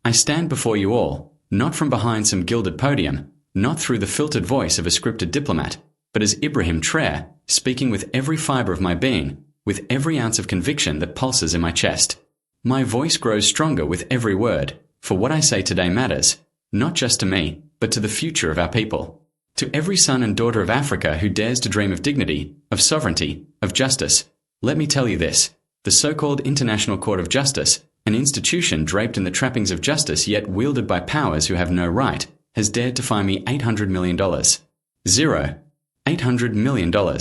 I stand before you all, not from behind some gilded podium, not through the filtered voice of a scripted diplomat, but as Ibrahim Trare, speaking with every fibre of my being, with every ounce of conviction that pulses in my chest. My voice grows stronger with every word, for what I say today matters, not just to me, but to the future of our people. To every son and daughter of Africa who dares to dream of dignity, of sovereignty, of justice, let me tell you this: the so-called International Court of Justice, an institution draped in the trappings of justice yet wielded by powers who have no right, has dared to fine me $800 million. $800 million.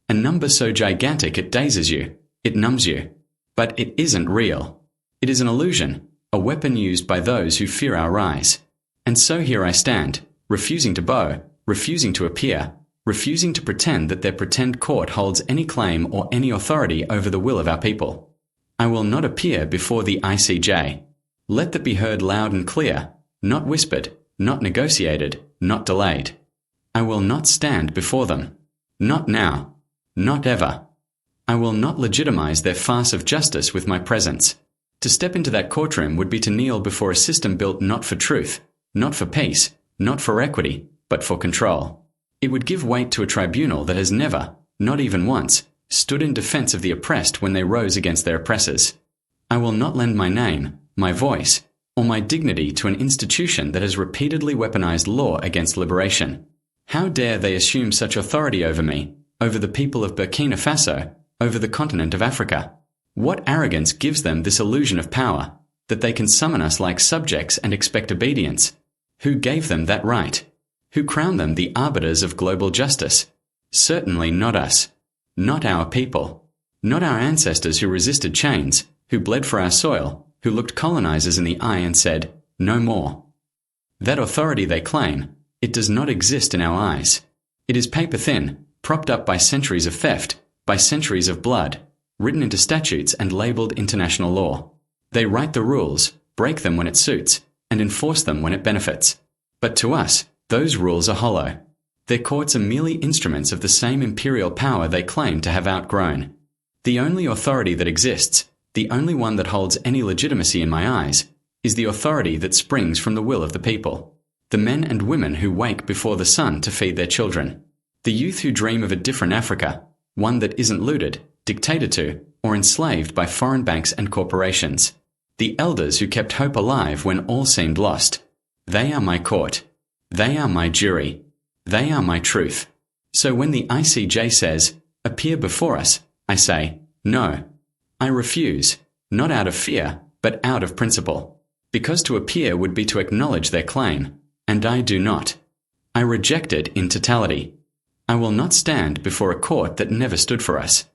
A number so gigantic it dazes you, it numbs you. But it isn't real. It is an illusion, a weapon used by those who fear our rise. And so here I stand, refusing to bow, refusing to appear, refusing to pretend that their pretend court holds any claim or any authority over the will of our people. I will not appear before the ICJ. Let that be heard loud and clear, not whispered, not negotiated, not delayed. I will not stand before them. Not now. Not ever. I will not legitimize their farce of justice with my presence. To step into that courtroom would be to kneel before a system built not for truth, not for peace, not for equity, but for control. It would give weight to a tribunal that has never, not even once, stood in defense of the oppressed when they rose against their oppressors. I will not lend my name, my voice, or my dignity to an institution that has repeatedly weaponized law against liberation. How dare they assume such authority over me, over the people of Burkina Faso, over the continent of Africa? What arrogance gives them this illusion of power, that they can summon us like subjects and expect obedience? Who gave them that right? Who crowned them the arbiters of global justice? Certainly not us. Not our people. Not our ancestors who resisted chains, who bled for our soil, who looked colonizers in the eye and said, "No more." That authority they claim, it does not exist in our eyes. It is paper thin, propped up by centuries of theft, by centuries of blood, written into statutes and labeled international law. They write the rules, break them when it suits, and enforce them when it benefits. But to us, those rules are hollow. Their courts are merely instruments of the same imperial power they claim to have outgrown. The only authority that exists, the only one that holds any legitimacy in my eyes, is the authority that springs from the will of the people. The men and women who wake before the sun to feed their children. The youth who dream of a different Africa, one that isn't looted, dictated to, or enslaved by foreign banks and corporations. The elders who kept hope alive when all seemed lost. They are my court. They are my jury. They are my truth. So when the ICJ says, "Appear before us," I say, "No." I refuse, not out of fear, but out of principle. Because to appear would be to acknowledge their claim, and I do not. I reject it in totality. I will not stand before a court that never stood for us.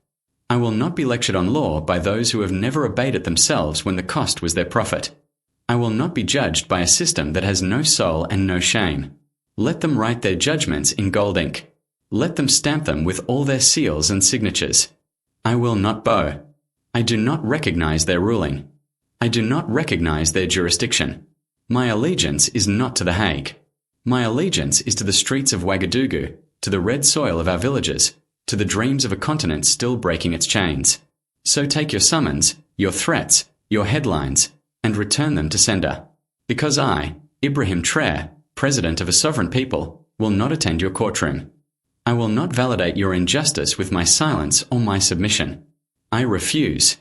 I will not be lectured on law by those who have never obeyed it themselves when the cost was their profit. I will not be judged by a system that has no soul and no shame. Let them write their judgments in gold ink. Let them stamp them with all their seals and signatures. I will not bow. I do not recognize their ruling. I do not recognize their jurisdiction. My allegiance is not to The Hague. My allegiance is to the streets of Ouagadougou, to the red soil of our villages, to the dreams of a continent still breaking its chains. So take your summons, your threats, your headlines, and return them to sender. Because I, Ibrahim Trare, President of a sovereign people, will not attend your courtroom. I will not validate your injustice with my silence or my submission. I refuse.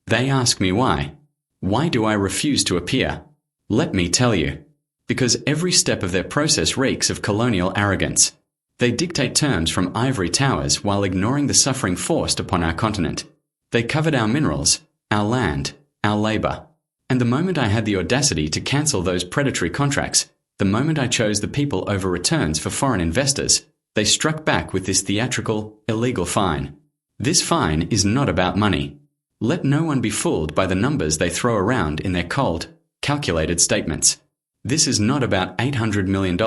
They ask me why. Why do I refuse to appear? Let me tell you. Because every step of their process reeks of colonial arrogance. They dictate terms from ivory towers while ignoring the suffering forced upon our continent. They covered our minerals, our land, our labor. And the moment I had the audacity to cancel those predatory contracts, the moment I chose the people over returns for foreign investors, they struck back with this theatrical, illegal fine. This fine is not about money. Let no one be fooled by the numbers they throw around in their cold, calculated statements. This is not about $800 million.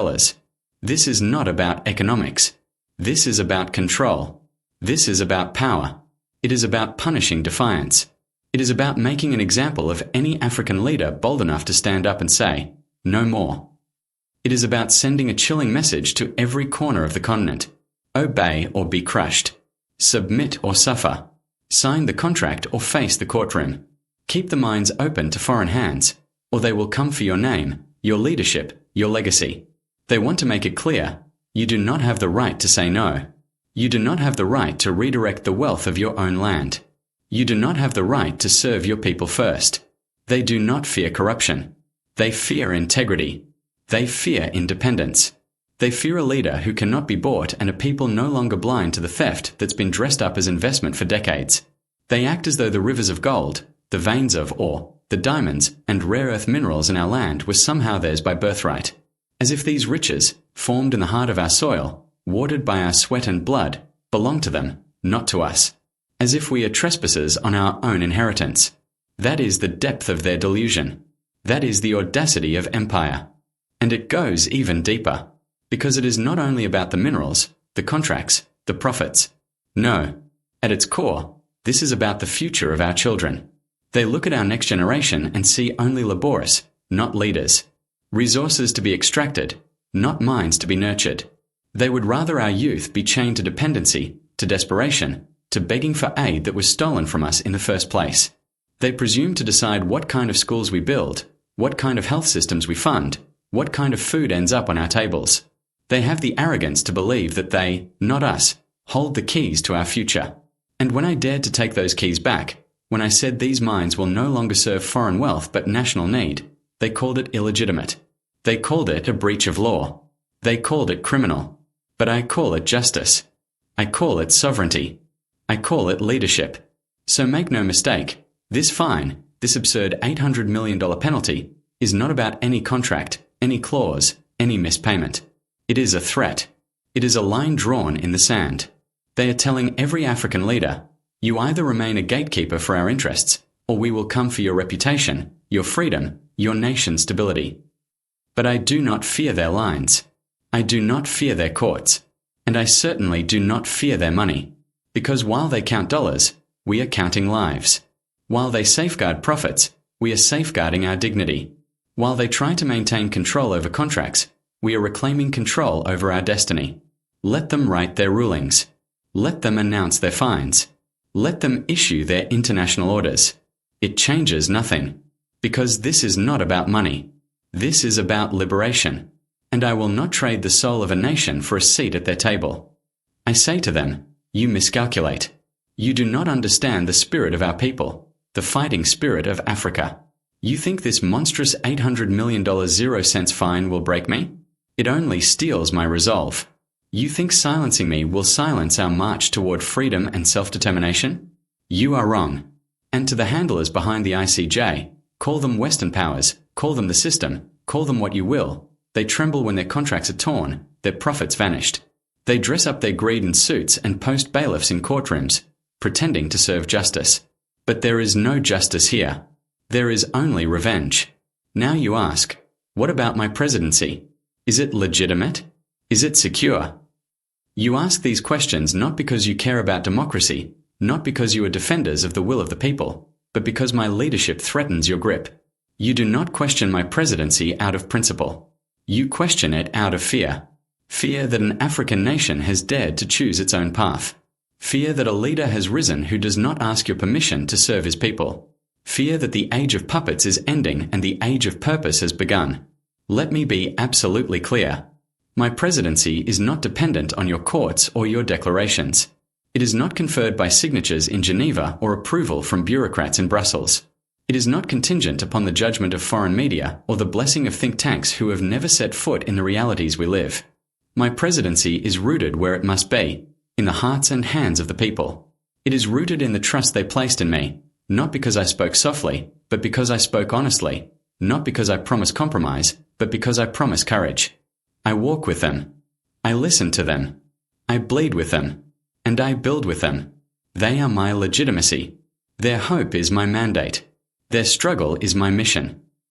This is not about economics. This is about control. This is about power. It is about punishing defiance. It is about making an example of any African leader bold enough to stand up and say, "No more." It is about sending a chilling message to every corner of the continent. Obey or be crushed. Submit or suffer. Sign the contract or face the courtroom. Keep the mines open to foreign hands. or they will come for your name, your leadership, your legacy. They want to make it clear, you do not have the right to say no. You do not have the right to redirect the wealth of your own land. You do not have the right to serve your people first. They do not fear corruption. They fear integrity. They fear independence. They fear a leader who cannot be bought and a people no longer blind to the theft that's been dressed up as investment for decades. They act as though the rivers of gold, the veins of ore, the diamonds and rare earth minerals in our land were somehow theirs by birthright. As if these riches, formed in the heart of our soil, watered by our sweat and blood, belong to them, not to us. As if we are trespassers on our own inheritance. That is the depth of their delusion. That is the audacity of empire. And it goes even deeper. Because it is not only about the minerals, the contracts, the profits. No. At its core, this is about the future of our children. They look at our next generation and see only laborious, not leaders. Resources to be extracted, not minds to be nurtured. They would rather our youth be chained to dependency, to desperation, to begging for aid that was stolen from us in the first place. They presume to decide what kind of schools we build, what kind of health systems we fund, what kind of food ends up on our tables. They have the arrogance to believe that they, not us, hold the keys to our future. And when I dared to take those keys back, when I said these mines will no longer serve foreign wealth but national need, they called it illegitimate. They called it a breach of law. They called it criminal. But I call it justice. I call it sovereignty. I call it leadership. So make no mistake, this fine, this absurd $800 million penalty, is not about any contract, any clause, any mispayment. It is a threat. It is a line drawn in the sand. They are telling every African leader, you either remain a gatekeeper for our interests, or we will come for your reputation, your freedom, your nation's stability. But I do not fear their lines. I do not fear their courts. And I certainly do not fear their money. Because while they count dollars, we are counting lives. While they safeguard profits, we are safeguarding our dignity. While they try to maintain control over contracts, we are reclaiming control over our destiny. Let them write their rulings. Let them announce their fines. Let them issue their international orders. It changes nothing. Because this is not about money. This is about liberation. And I will not trade the soul of a nation for a seat at their table. I say to them, you miscalculate. You do not understand the spirit of our people, the fighting spirit of Africa. You think this monstrous $800 million 0-cents fine will break me? It only steals my resolve. You think silencing me will silence our march toward freedom and self-determination? You are wrong. And to the handlers behind the ICJ, call them Western powers, call them the system, call them what you will. They tremble when their contracts are torn, their profits vanished. They dress up their greed in suits and post bailiffs in courtrooms, pretending to serve justice. But there is no justice here. There is only revenge. Now you ask, what about my presidency? Is it legitimate? Is it secure? You ask these questions not because you care about democracy, not because you are defenders of the will of the people, but because my leadership threatens your grip. You do not question my presidency out of principle. You question it out of fear. Fear that an African nation has dared to choose its own path. Fear that a leader has risen who does not ask your permission to serve his people. Fear that the age of puppets is ending and the age of purpose has begun. Let me be absolutely clear. My presidency is not dependent on your courts or your declarations. It is not conferred by signatures in Geneva or approval from bureaucrats in Brussels. It is not contingent upon the judgment of foreign media or the blessing of think tanks who have never set foot in the realities we live. My presidency is rooted where it must be, in the hearts and hands of the people. It is rooted in the trust they placed in me, not because I spoke softly, but because I spoke honestly, not because I promised compromise, but because I promised courage. I walk with them. I listen to them. I bleed with them. And I build with them. They are my legitimacy. Their hope is my mandate. Their struggle is my mission.